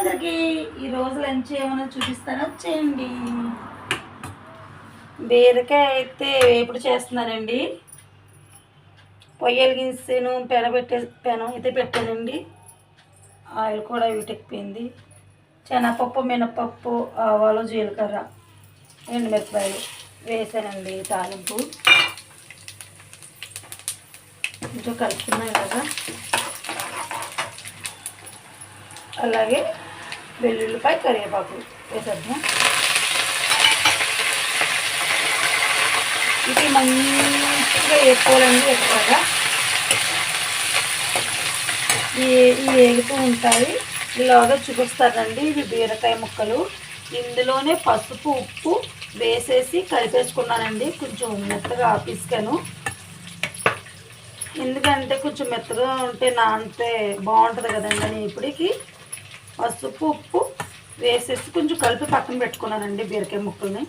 అందరికీ ఈరోజు లంచ్ ఏమైనా చూపిస్తానో వచ్చేయండి. బీరకాయ అయితే వేపుడు చేస్తున్నానండి. పొయ్యలు గిన్సాను, పెనం అయితే పెట్టానండి. ఆయిల్ కూడా వీటెక్కిపోయింది. శనగపప్పు, మినపప్పు, ఆవాలు, జీలకర్ర, ఎండుమిరపకాయలు వేసానండి. తాలింపు కొంచెం కలుపుకున్నాను కదా. అలాగే వెల్లుల్లిపాయ, కరివేపాకు వేసేద్దాం. ఇది మంచిగా వేసుకోవాలండి. ఎక్కువగా వేగుతూ ఉంటాయి. ఇలాగా చూపిస్తారండి. ఇవి బీరకాయ ముక్కలు. ఇందులోనే పసుపు, ఉప్పు వేసేసి కలిపేసుకున్నానండి. కొంచెం మెత్తగా పిసికాను. ఎందుకంటే కొంచెం మెత్తగా ఉంటే నానితే బాగుంటుంది కదండి అని ఇప్పటికి పసుపు, ఉప్పు వేసేసి కొంచెం కలిపి పక్కన పెట్టుకున్నానండి బీరకాయ ముక్కల్ని.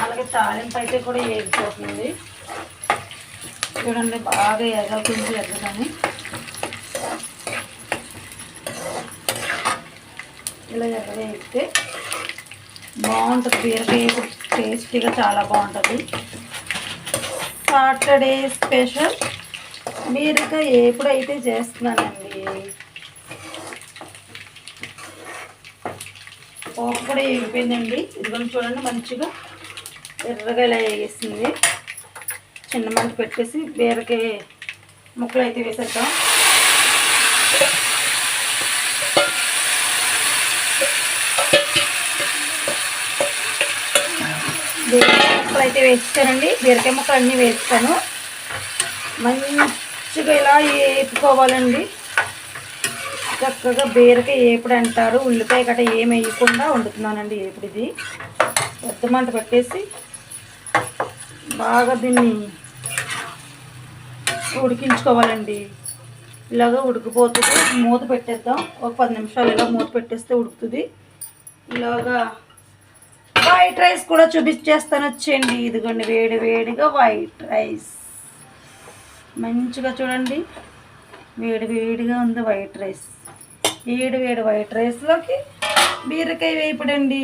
అలాగే తాలింపు అయితే కూడా వేగిపోతుంది చూడండి. బాగా కొంచెం ఎగదని ఇలా ఎగవేగితే బాగుంటుంది. బీరకాయ టేస్టీగా చాలా బాగుంటుంది. సాటర్డే స్పెషల్ బీరకాయ ఎప్పుడైతే చేస్తున్నానండి. పోపు కూడా వేగిపోయిందండి. ఇదిగోని చూడండి, మంచిగా ఎర్రగా ఇలా వేసింది. చిన్న మంట పెట్టేసి బీరకాయ ముక్కలు అయితే వేసేద్దాం. బీరకాయ ముక్కలు అయితే వేస్తానండి. బీరకాయ ముక్కలు అన్నీ వేస్తాను. మంచిగా ఇలా వేపుకోవాలండి. చక్కగా బీరకాయ ఏపుడు అంటారు. ఉల్లిపాయ గట్ట ఏమి వేయకుండా వండుతున్నానండి. ఏపుడు ఇది పెద్ద మంట పెట్టేసి బాగా దీన్ని ఉడికించుకోవాలండి. ఇలాగా ఉడికిపోతుంది. మూత పెట్టేద్దాం. ఒక 10 నిమిషాలు ఇలా మూత పెట్టేస్తే ఉడుకుతుంది. ఇలాగా వైట్ రైస్ కూడా చూపించేస్తాను వచ్చేయండి. ఇదిగోండి, వేడి వేడిగా వైట్ రైస్. మంచిగా చూడండి, వేడి వేడిగా ఉంది వైట్ రైస్. వేడి వేడి వైట్ రైస్లోకి బీరకాయ వేపుడండి.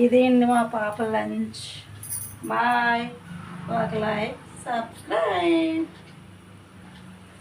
ఇదేంటి మా పాప లంచ్. బాయ్. ఒక లైక్, సబ్స్క్రైబ్.